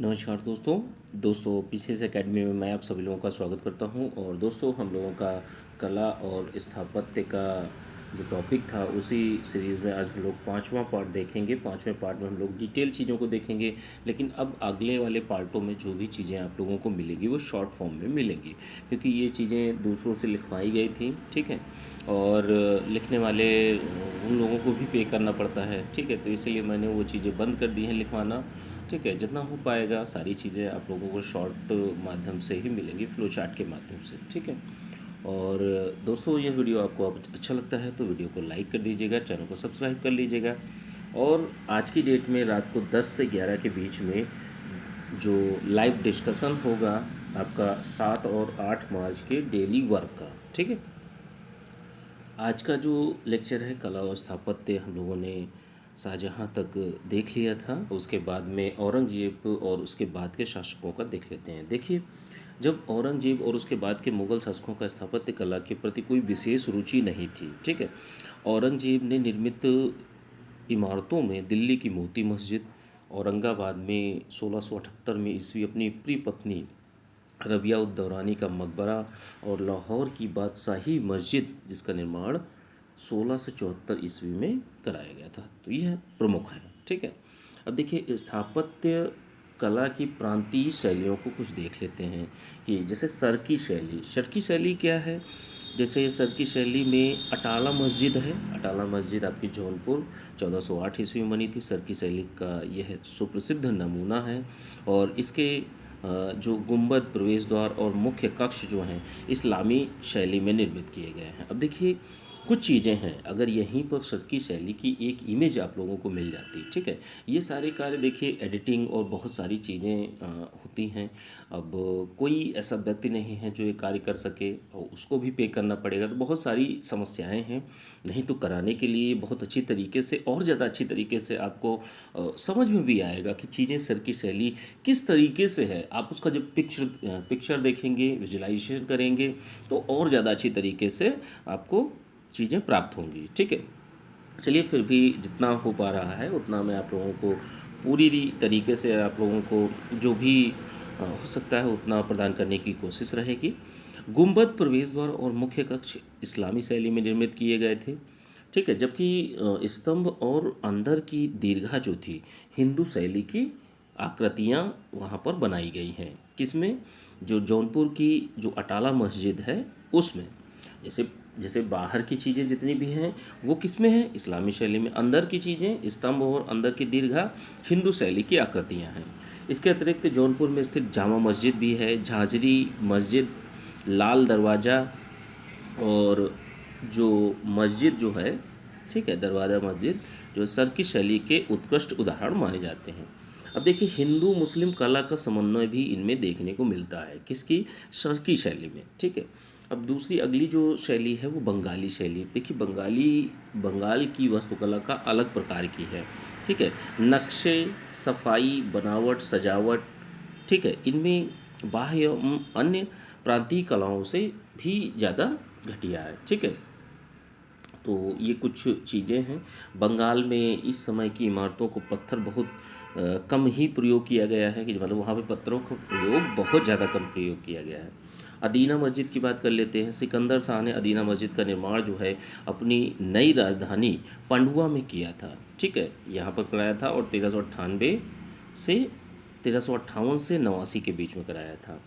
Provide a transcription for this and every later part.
नमस्कार दोस्तों PCS academy में मैं आप सभी लोगों का स्वागत करता हूं। और दोस्तों हम लोगों का कला और स्थापत्य का जो टॉपिक था उसी सीरीज़ में आज हम लोग पांचवा पार्ट देखेंगे। पांचवें पार्ट में हम लोग डिटेल चीज़ों को देखेंगे, लेकिन अब अगले वाले पार्टों में जो भी चीज़ें आप लोगों को मिलेगी वो शॉर्ट फॉर्म में मिलेंगी, क्योंकि ये चीज़ें दूसरों से लिखवाई गई थी, ठीक है। और लिखने वाले उन लोगों को भी पे करना पड़ता है, ठीक है। तो इसलिए मैंने वो चीज़ें बंद कर दी हैं लिखवाना, ठीक है। जितना हो पाएगा सारी चीज़ें आप लोगों को शॉर्ट माध्यम से ही मिलेंगी, फ्लो चार्ट के माध्यम से, ठीक है। और दोस्तों ये वीडियो आपको अच्छा लगता है तो वीडियो को लाइक कर दीजिएगा, चैनल को सब्सक्राइब कर लीजिएगा। और आज की डेट में रात को 10 से 11 के बीच में जो लाइव डिस्कशन होगा आपका 7 और 8 मार्च के डेली वर्क का, ठीक है। आज का जो लेक्चर है कला और स्थापत्य हम लोगों ने शाहजहाँ तक देख लिया था। उसके बाद में औरंगजेब और उसके बाद के शासकों का देख लेते हैं। देखिए, जब औरंगजेब और उसके बाद के मुगल शासकों का स्थापत्य कला के प्रति कोई विशेष रुचि नहीं थी, ठीक है। औरंगजेब ने निर्मित इमारतों में दिल्ली की मोती मस्जिद, औरंगाबाद में 1678 में ईस्वी अपनी प्रिय पत्नी रबिया उद दौरानी का मकबरा और लाहौर की बादशाही मस्जिद जिसका निर्माण 1674 ईस्वी में कराया गया था। तो यह प्रमुख है, ठीक है। अब देखिए, स्थापत्य कला की प्रांतीय शैलियों को कुछ देख लेते हैं कि जैसे सर की शैली। सर की शैली क्या है? जैसे सर की शैली में अटाला मस्जिद है। अटाला मस्जिद आपकी जौनपुर 1408 ईस्वी में बनी थी। सर की शैली का यह सुप्रसिद्ध नमूना है। और इसके जो गुंबद, प्रवेश द्वार और मुख्य कक्ष जो हैं इस्लामी शैली में निर्मित किए गए हैं। अब देखिए, कुछ चीज़ें हैं, अगर यहीं पर शर्की शैली की एक इमेज आप लोगों को मिल जाती, ठीक है। ये सारे कार्य देखिए एडिटिंग और बहुत सारी चीज़ें होती हैं। अब कोई ऐसा व्यक्ति नहीं है जो ये कार्य कर सके, और उसको भी पे करना पड़ेगा, तो बहुत सारी समस्याएं हैं। नहीं तो कराने के लिए बहुत अच्छी तरीके से और ज़्यादा अच्छी तरीके से आपको समझ में भी आएगा कि चीज़ें सर की शैली किस तरीके से है। आप उसका जब पिक्चर देखेंगे, विजुलाइजेशन करेंगे, तो और ज़्यादा अच्छी तरीके से आपको चीज़ें प्राप्त होंगी, ठीक है। चलिए, फिर भी जितना हो पा रहा है उतना मैं आप लोगों को पूरी तरीके से आप लोगों को जो भी हो सकता है उतना प्रदान करने की कोशिश रहेगी। गुंबद, प्रवेश द्वार और मुख्य कक्ष इस्लामी शैली में निर्मित किए गए थे, ठीक है। जबकि स्तंभ और अंदर की दीर्घा जो थी हिंदू शैली की आकृतियाँ वहाँ पर बनाई गई हैं। किसमें? जो जौनपुर की जो अटाला मस्जिद है उसमें। जैसे जैसे बाहर की चीज़ें जितनी भी हैं वो किस में है? इस्लामी शैली में। अंदर की चीज़ें, स्तंभ और अंदर की दीर्घा हिंदू शैली की आकृतियाँ हैं। इसके अतिरिक्त जौनपुर में स्थित जामा मस्जिद भी है, झांझरी मस्जिद, लाल दरवाज़ा, और जो मस्जिद जो है, ठीक है, दरवाज़ा मस्जिद, जो सर की शैली के उत्कृष्ट उदाहरण माने जाते हैं। अब देखिए, हिंदू मुस्लिम कला का समन्वय भी इनमें देखने को मिलता है। किसकी? सर की शैली में, ठीक है। अब दूसरी अगली जो शैली है वो बंगाली शैली। देखिए, बंगाल की वास्तुकला का अलग प्रकार की है, ठीक है। नक्शे, सफाई, बनावट, सजावट, ठीक है, इनमें बाह्य एवं अन्य प्रांतीय कलाओं से भी ज़्यादा घटिया है, ठीक है। तो ये कुछ चीज़ें हैं। बंगाल में इस समय की इमारतों को पत्थर बहुत कम ही प्रयोग किया गया है, कि मतलब वहाँ पे पत्थरों का प्रयोग बहुत ज़्यादा कम प्रयोग किया गया है। अदीना मस्जिद की बात कर लेते हैं। सिकंदर शाह ने अदीना मस्जिद का निर्माण जो है अपनी नई राजधानी पंडुआ में किया था, ठीक है, यहाँ पर कराया था। और 1358 से 89 के बीच में कराया था।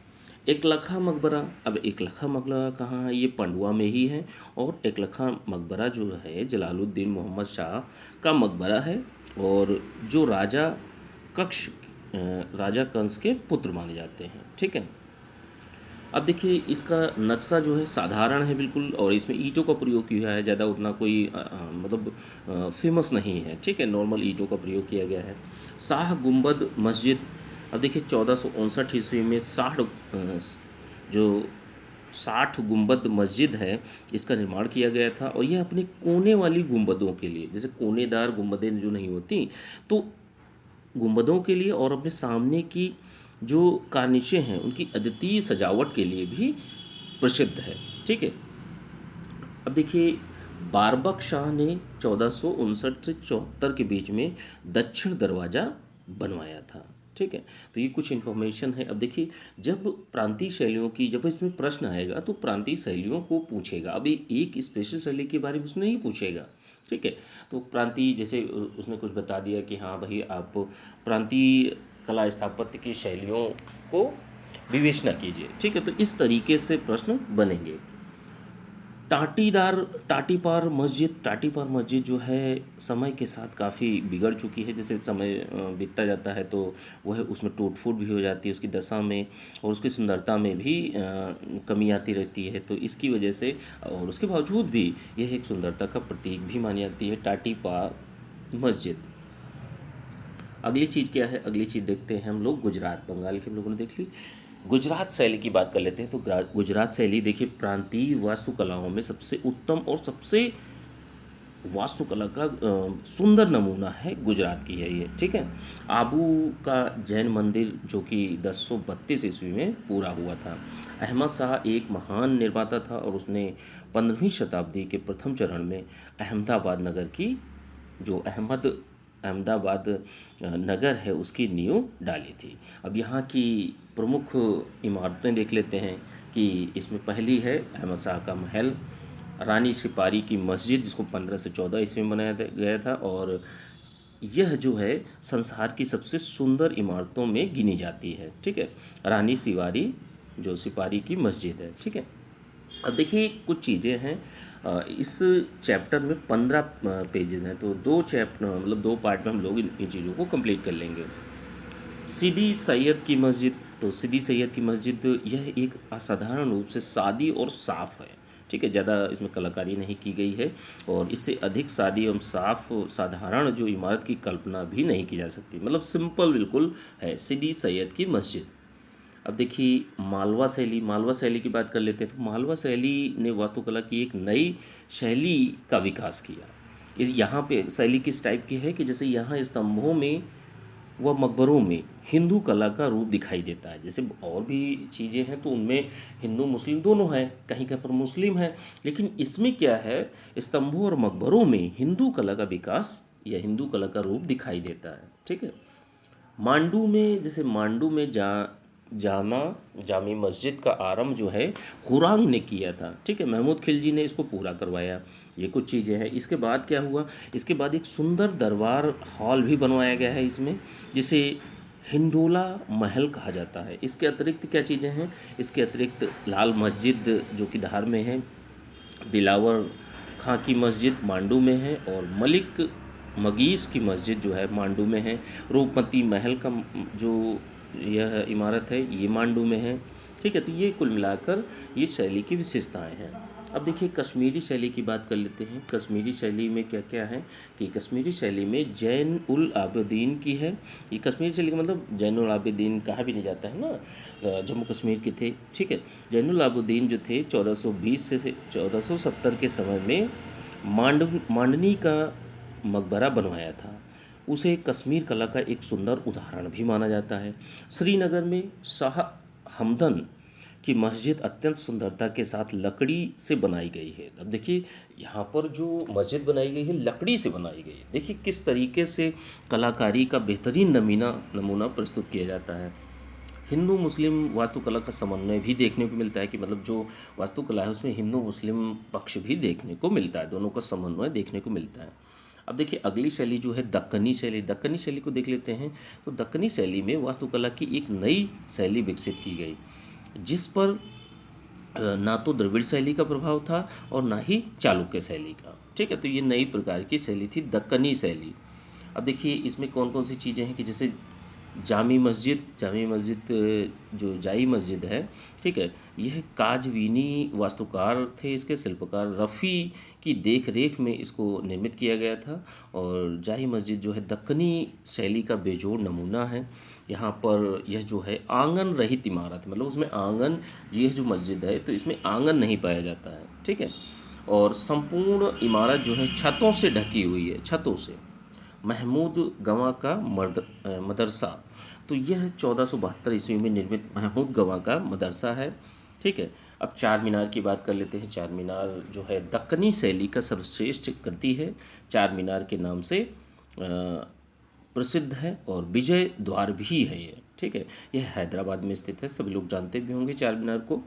एकलखा मकबरा। अब एकलखा मकबरा कहाँ है? ये पंडुआ में ही है। और एकलखा मकबरा जो है जलालुद्दीन मोहम्मद शाह का मकबरा है, और जो राजा कंस के पुत्र माने जाते हैं, ठीक है। अब देखिए, इसका नक्शा जो है साधारण है बिल्कुल, और इसमें ईंटों का प्रयोग किया है। ज़्यादा उतना कोई मतलब फेमस नहीं है, ठीक है। नॉर्मल ईंटों का प्रयोग किया गया है। शाह गुंबद मस्जिद। अब देखिए, 1459 ईस्वी में जो 60 गुंबद मस्जिद है इसका निर्माण किया गया था। और यह अपने कोने वाली गुंबदों के लिए, जैसे कोनेदार गुंबदें जो नहीं होती, तो गुंबदों के लिए और अपने सामने की जो कार्निशें हैं उनकी अद्वितीय सजावट के लिए भी प्रसिद्ध है, ठीक है। अब देखिए, बारबक शाह ने 1459 से 74 के बीच में दक्षिण दरवाज़ा बनवाया था, ठीक है। तो ये कुछ इन्फॉर्मेशन है। अब देखिए, जब प्रांतीय शैलियों की जब इसमें प्रश्न आएगा तो प्रांतीय शैलियों को पूछेगा, अभी एक स्पेशल शैली के बारे में उसने नहीं पूछेगा। ठीक है। तो प्रांतीय जैसे उसने कुछ बता दिया कि हाँ भाई आप प्रांतीय कला स्थापत्य की शैलियों को विवेचना कीजिए। ठीक है। तो इस तरीके से प्रश्न बनेंगे। टाटीदार टाटीपार मस्जिद जो है समय के साथ काफ़ी बिगड़ चुकी है। जैसे समय बीतता जाता है तो वह उसमें टूट फूट भी हो जाती है, उसकी दशा में और उसकी सुंदरता में भी कमी आती रहती है। तो इसकी वजह से और उसके बावजूद भी यह एक सुंदरता का प्रतीक भी मानी जाती है टाटीपार मस्जिद। अगली चीज़ क्या है, अगली चीज़ देखते हैं हम लोग। गुजरात, बंगाल के हम लोगों ने देख ली। गुजरात शैली की बात कर लेते हैं। तो गुजरात शैली देखिए प्रांतीय वास्तुकलाओं में सबसे उत्तम और सबसे वास्तुकला का सुंदर नमूना है गुजरात की है ये। ठीक है। आबू का जैन मंदिर जो कि 1032 ईस्वी में पूरा हुआ था। अहमद शाह एक महान निर्माता था और उसने 15वीं शताब्दी के प्रथम चरण में अहमदाबाद नगर की जो अहमदाबाद नगर है उसकी नींव डाली थी। अब यहाँ की प्रमुख इमारतें देख लेते हैं कि इसमें पहली है अहमद शाह का महल, रानी सिपारी की मस्जिद जिसको 15 से 14 ईस्वी में बनाया गया था और यह जो है संसार की सबसे सुंदर इमारतों में गिनी जाती है। ठीक है। रानी सिवारी जो सिपारी की मस्जिद है। ठीक है। अब देखिए कुछ चीज़ें हैं। इस चैप्टर में 15 पेजेस हैं, तो दो चैप्टर मतलब दो पार्ट में हम लोग इन चीज़ों को कंप्लीट कर लेंगे। सीदी सैयद की मस्जिद, तो सीदी सैयद की मस्जिद यह एक असाधारण रूप से सादी और साफ़ है। ठीक है। ज़्यादा इसमें कलाकारी नहीं की गई है और इससे अधिक सादी एवं साफ साधारण जो इमारत की कल्पना भी नहीं की जा सकती, मतलब सिंपल बिल्कुल है सीदी सैयद की मस्जिद। अब देखिए मालवा शैली की बात कर लेते हैं। तो मालवा शैली ने वास्तुकला की एक नई शैली का विकास किया। इस यहाँ पे शैली किस टाइप की है कि जैसे यहाँ स्तंभों में व मकबरों में हिंदू कला का रूप दिखाई देता है। जैसे और भी चीज़ें हैं तो उनमें हिंदू मुस्लिम दोनों हैं, कहीं कहीं पर मुस्लिम है, लेकिन इसमें क्या है स्तंभों और मकबरों में हिंदू कला का विकास या हिंदू कला का रूप दिखाई देता है। ठीक है। मांडू में जैसे मांडू में जामी मस्जिद का आरंभ जो है हुरांग ने किया था। ठीक है। महमूद खिलजी ने इसको पूरा करवाया। ये कुछ चीज़ें हैं। इसके बाद क्या हुआ, इसके बाद एक सुंदर दरबार हॉल भी बनवाया गया है इसमें, जिसे हिंडोला महल कहा जाता है। इसके अतिरिक्त क्या चीज़ें हैं, इसके अतिरिक्त लाल मस्जिद जो कि धार में है, दिलावर खां की मस्जिद मांडू में है और मलिक मगीस की मस्जिद जो है मांडू में है। रूपमती महल का जो यह इमारत है ये मांडू में है। ठीक है। तो ये कुल मिलाकर ये शैली की विशेषताएं हैं। अब देखिए कश्मीरी शैली की बात कर लेते हैं। कश्मीरी शैली में क्या क्या है कि कश्मीरी शैली में जैन उल आबिदीन की है। ये कश्मीरी शैली का मतलब जैन उल आबिदीन कहा भी नहीं जाता है ना, जम्मू कश्मीर के थे। ठीक है। जैन उल आबिदीन जो थे 1420 से 1470 के समय में मांडनी का मकबरा बनवाया था। उसे कश्मीर कला का एक सुंदर उदाहरण भी माना जाता है। श्रीनगर में शाह हमदन की मस्जिद अत्यंत सुंदरता के साथ लकड़ी से बनाई गई है। अब देखिए यहाँ पर जो मस्जिद बनाई गई है लकड़ी से बनाई गई है। देखिए किस तरीके से कलाकारी का बेहतरीन नमूना प्रस्तुत किया जाता है। हिंदू मुस्लिम वास्तुकला का समन्वय भी देखने को मिलता है कि मतलब जो वास्तुकला है उसमें हिंदू मुस्लिम पक्ष भी देखने को मिलता है, दोनों का समन्वय देखने को मिलता है। अब देखिए अगली शैली जो है दक्कनी शैली, दक्कनी शैली को देख लेते हैं। तो दक्कनी शैली में वास्तुकला की एक नई शैली विकसित की गई जिस पर ना तो द्रविड़ शैली का प्रभाव था और ना ही चालुक्य शैली का। ठीक है। तो ये नई प्रकार की शैली थी दक्कनी शैली। अब देखिए इसमें कौन कौन सी चीज़ें हैं कि जैसे जामी मस्जिद जो जाई मस्जिद है। ठीक है। यह काजवीनी वास्तुकार थे, इसके शिल्पकार रफ़ी की देख रेख में इसको निर्मित किया गया था। और जाई मस्जिद जो है दक्कनी शैली का बेजोड़ नमूना है। यहाँ पर यह जो है आंगन रहित इमारत है, मतलब उसमें आंगन, यह जो मस्जिद है तो इसमें आंगन नहीं पाया जाता है। ठीक है। और संपूर्ण इमारत जो है छतों से ढकी हुई है, छतों से। महमूद गवां का मदरसा, तो यह 1472 ईस्वी में निर्मित महमूद गवां का मदरसा है। ठीक है। अब चार मीनार की बात कर लेते हैं। चार मीनार जो है दक्कनी शैली का सर्वश्रेष्ठ कृति है। चार मीनार के नाम से प्रसिद्ध है और विजय द्वार भी है ये, ठीक है। यह हैदराबाद में स्थित है, सभी लोग जानते भी होंगे चार मीनार को।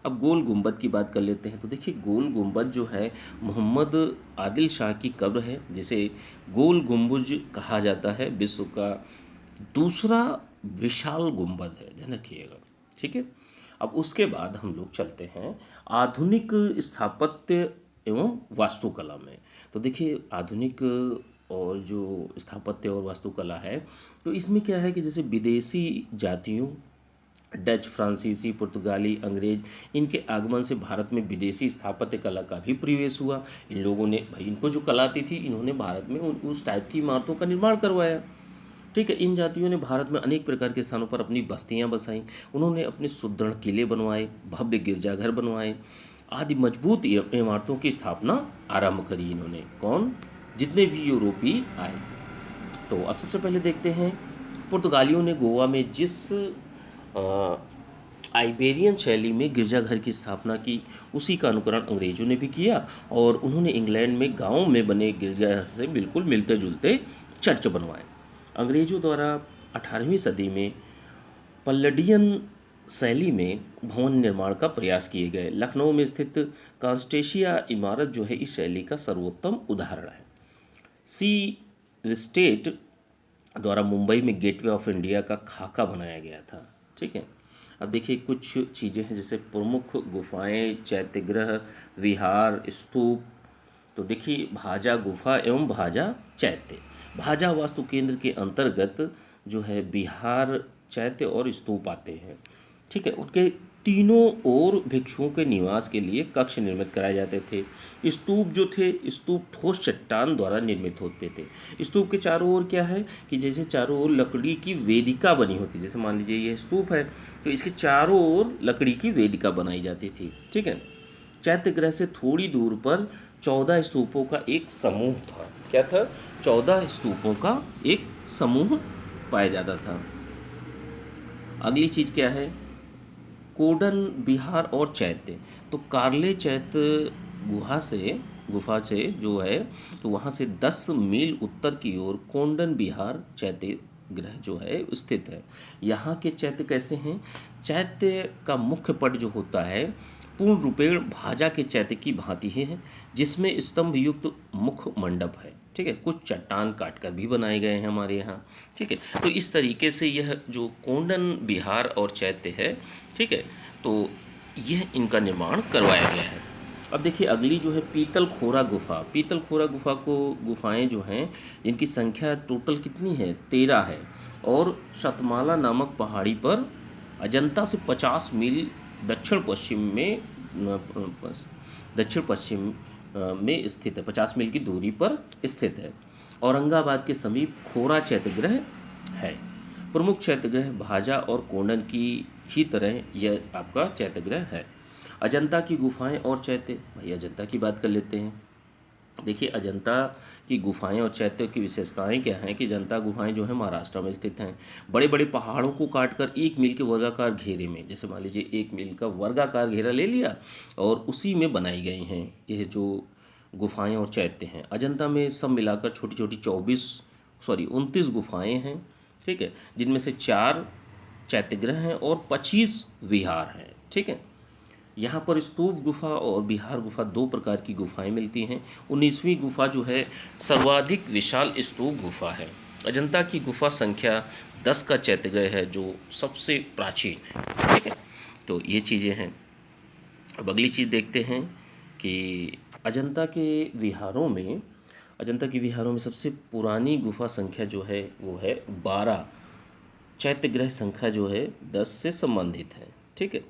अब गोल गुंबद की बात कर लेते हैं। तो देखिए गोल गुंबद जो है मोहम्मद आदिल शाह की कब्र है, जिसे गोल गुंबज कहा जाता है। विश्व का दूसरा विशाल गुंबद है, ध्यान रखिएगा, ठीक है। अब उसके बाद हम लोग चलते हैं आधुनिक स्थापत्य एवं वास्तुकला में। तो देखिए आधुनिक और जो स्थापत्य और वास्तुकला है, तो इसमें क्या है कि जैसे विदेशी जातियों, डच, फ्रांसीसी, पुर्तगाली, अंग्रेज, इनके आगमन से भारत में विदेशी स्थापत्य कला का भी प्रवेश हुआ। इन लोगों ने भाई, इनको जो कला आती थी, इन्होंने भारत में उस टाइप की इमारतों का निर्माण करवाया, ठीक है। इन जातियों ने भारत में अनेक प्रकार के स्थानों पर अपनी बस्तियां बसाईं। उन्होंने अपने सुदृढ़ किले बनवाए, भव्य गिरजाघर बनवाए, आदि मजबूत इमारतों की स्थापना आरंभ करी इन्होंने। कौन? जितने भी यूरोपीय आए। तो अब सबसे पहले देखते हैं पुर्तगालियों ने गोवा में जिस आइबेरियन शैली में गिरजाघर की स्थापना की, उसी का अनुकरण अंग्रेजों ने भी किया और उन्होंने इंग्लैंड में गांवों में बने गिरजाघर से बिल्कुल मिलते जुलते चर्च बनवाए। अंग्रेजों द्वारा 18वीं सदी में पल्लडियन शैली में भवन निर्माण का प्रयास किए गए। लखनऊ में स्थित कॉन्स्टेशिया इमारत जो है इस शैली का सर्वोत्तम उदाहरण है। सी विस्टेट द्वारा मुंबई में गेटवे ऑफ इंडिया का खाका बनाया गया था, ठीक है। अब देखिए कुछ चीज़ें हैं, जैसे प्रमुख गुफाएं, चैत्यगृह, विहार, स्तूप। तो देखिए भाजा गुफा एवं भाजा चैत्य। भाजा वास्तु केंद्र के अंतर्गत जो है विहार, चैत्य और स्तूप आते हैं, ठीक है। उनके तीनों ओर भिक्षुओं के निवास के लिए कक्ष निर्मित कराए जाते थे। स्तूप जो थे, स्तूप ठोस चट्टान द्वारा निर्मित होते थे। स्तूप के चारों ओर क्या है कि जैसे चारों ओर लकड़ी की वेदिका बनी होती, जैसे मान लीजिए ये स्तूप है, तो इसके चारों ओर लकड़ी की वेदिका बनाई जाती थी, ठीक है। चैत्यगृह से थोड़ी दूर पर 14 स्तूपों का एक समूह था। क्या था? 14 स्तूपों का एक समूह पाया जाता था। अगली चीज क्या है? कोडन, बिहार और चैत्य। तो कार्ले चैत्य गुफा से जो है, तो वहाँ से 10 मील उत्तर की ओर कोंडन बिहार चैत्य ग्रह जो है स्थित है। यहाँ के चैत्य कैसे हैं? चैत्य का मुख्य पट जो होता है पूर्ण रूपेण भाजा के चैत्य की भांति ही है, जिसमें स्तंभ युक्त मुख्य मंडप है, ठीक है। कुछ चट्टान काटकर भी बनाए गए हैं हमारे यहाँ, ठीक है। तो इस तरीके से यह जो कोंडन बिहार और चैत्य है, ठीक है, तो यह इनका निर्माण करवाया गया है। अब देखिए अगली जो है पीतल खोरा गुफा। पीतल खोरा गुफाएं जो हैं, इनकी संख्या टोटल कितनी है? 13 है और शतमाला नामक पहाड़ी पर अजंता से 50 मील दक्षिण पश्चिम में स्थित है। 50 मील की दूरी पर स्थित है। औरंगाबाद के समीप खोरा चैत्यगृह है। प्रमुख चैत्यगृह भाजा और कोंडन की ही तरह यह आपका चैत्यगृह है। अजंता की गुफाएं और चैत्य, भाई अजंता की बात कर लेते हैं। देखिए अजंता की गुफाएं और चैत्य की विशेषताएं क्या हैं कि अजंता गुफाएं जो है महाराष्ट्र में स्थित हैं। बड़े बड़े पहाड़ों को काटकर 1 मील के वर्गाकार घेरे में, जैसे मान लीजिए 1 मील का वर्गाकार घेरा ले लिया और उसी में बनाई गई हैं यह जो गुफाएं और चैत्य हैं। अजंता में सब मिलाकर छोटी छोटी 29 गुफाएं हैं, ठीक है, जिनमें से 4 चैत्यगृह हैं और 25 विहार हैं, ठीक है। यहाँ पर स्तूप गुफा और बिहार गुफा 2 प्रकार की गुफाएं मिलती हैं। 19वीं गुफा जो है सर्वाधिक विशाल स्तूप गुफा है। अजंता की गुफा संख्या 10 का चैत्यगृह है जो सबसे प्राचीन है, ठीक है। तो ये चीज़ें हैं। अब अगली चीज़ देखते हैं कि अजंता की विहारों में सबसे पुरानी गुफा संख्या जो है वो है 12। चैत्यगृह संख्या जो है 10 से संबंधित है, ठीक है।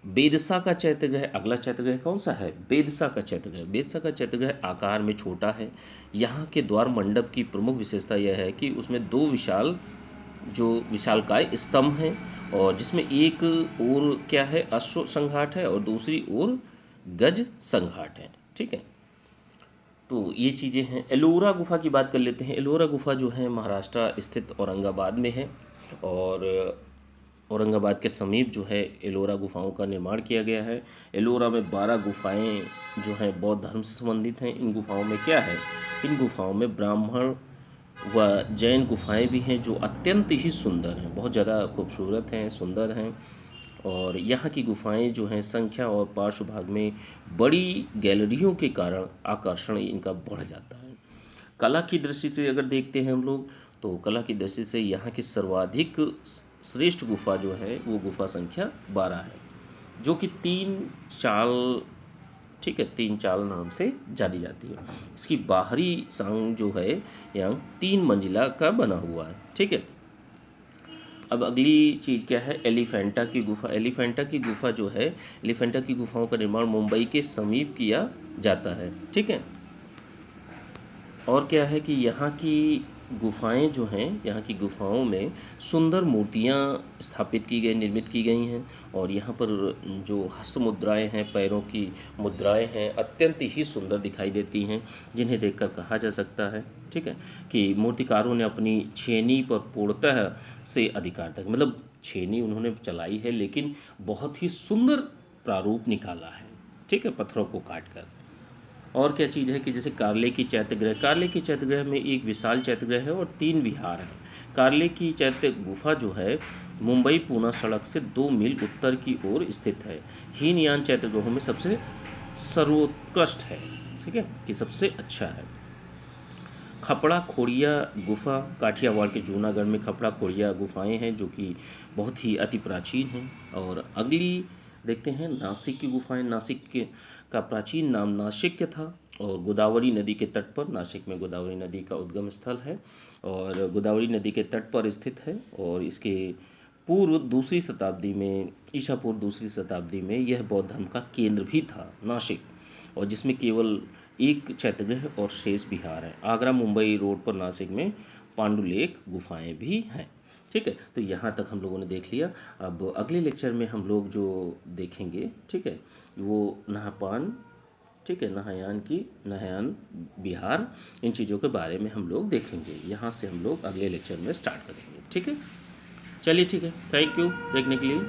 बेदसा का चैत्यगृह, अगला चैत्यगृह कौन सा है? बेदसा का चैत्यगृह। बेदसा का चैत्यगृह आकार में छोटा है। यहाँ के द्वार मंडप की प्रमुख विशेषता यह है कि उसमें 2 विशालकाय स्तंभ हैं और जिसमें एक ओर क्या है अश्व संघाट है और दूसरी ओर गज संघाट है, ठीक है। तो ये चीज़ें हैं। एलोरा गुफा की बात कर लेते हैं। एलोरा गुफा जो है महाराष्ट्र स्थित औरंगाबाद में है और औरंगाबाद के समीप जो है एलोरा गुफाओं का निर्माण किया गया है। एलोरा में 12 गुफाएं जो हैं बौद्ध धर्म से संबंधित हैं। इन गुफाओं में क्या है? इन गुफाओं में ब्राह्मण व जैन गुफाएं भी हैं जो अत्यंत ही सुंदर हैं, बहुत ज़्यादा खूबसूरत हैं, सुंदर हैं। और यहाँ की गुफाएं जो हैं संख्या और पार्श्व भाग में बड़ी गैलरियों के कारण आकर्षण इनका बढ़ जाता है। कला की दृष्टि से अगर देखते हैं हम लोग, तो कला की दृष्टि से यहाँ की सर्वाधिक श्रेष्ठ गुफा जो है वो गुफा संख्या 12 है, जो कि तीन चाल, ठीक है, तीन चाल नाम से जानी जाती है। इसकी बाहरी सांग जो है यहाँ 3 मंजिला का बना हुआ है, ठीक है। अब अगली चीज़ क्या है, एलिफेंटा की गुफा। एलिफेंटा की गुफा जो है, एलिफेंटा की गुफाओं का निर्माण मुंबई के समीप किया जाता है, ठीक है। और क्या है कि यहाँ की गुफाएं जो हैं, यहाँ की गुफाओं में सुंदर मूर्तियाँ स्थापित की गई, निर्मित की गई हैं। और यहाँ पर जो हस्त मुद्राएँ हैं, पैरों की मुद्राएँ हैं, अत्यंत ही सुंदर दिखाई देती हैं, जिन्हें देखकर कहा जा सकता है, ठीक है, कि मूर्तिकारों ने अपनी छेनी पर पूर्णतः से अधिकार तक, मतलब छेनी उन्होंने चलाई है लेकिन बहुत ही सुंदर प्रारूप निकाला है, ठीक है, पत्थरों को काट कर। और क्या चीज़ है कि जैसे कार्ले की चैत्यगृह, कार्ले की चैत्यगृह में एक विशाल चैत्यगृह है और 3 विहार हैं। कार्ले की चैत्य गुफा जो है मुंबई पूना सड़क से 2 मील उत्तर की ओर स्थित है। हीनयान चैत्यगृहों में सबसे सर्वोत्कृष्ट है, ठीक है, कि सबसे अच्छा है। खपड़ा खोड़िया गुफा, काठियावाड़ के जूनागढ़ में खपड़ा खोड़िया गुफाएं हैं जो कि बहुत ही अति प्राचीन हैं। और अगली देखते हैं नासिक की गुफाएं। नासिक के का प्राचीन नाम नासिक्य था और गोदावरी नदी के तट पर, नासिक में गोदावरी नदी का उद्गम स्थल है और गोदावरी नदी के तट पर स्थित है। और इसके पूर्व 2री शताब्दी में, ईसा पूर्व 2री शताब्दी में यह बौद्ध धर्म का केंद्र भी था नासिक, और जिसमें केवल एक चैत्यगृह और शेष विहार है। आगरा मुंबई रोड पर नासिक में पांडुलेख गुफाएं भी हैं, ठीक है। तो यहाँ तक हम लोगों ने देख लिया। अब अगले लेक्चर में हम लोग जो देखेंगे, ठीक है, वो नहापान, ठीक है, नहायान बिहार, इन चीज़ों के बारे में हम लोग देखेंगे। यहाँ से हम लोग अगले लेक्चर में स्टार्ट करेंगे, ठीक है। चलिए, ठीक है, थैंक यू देखने के लिए।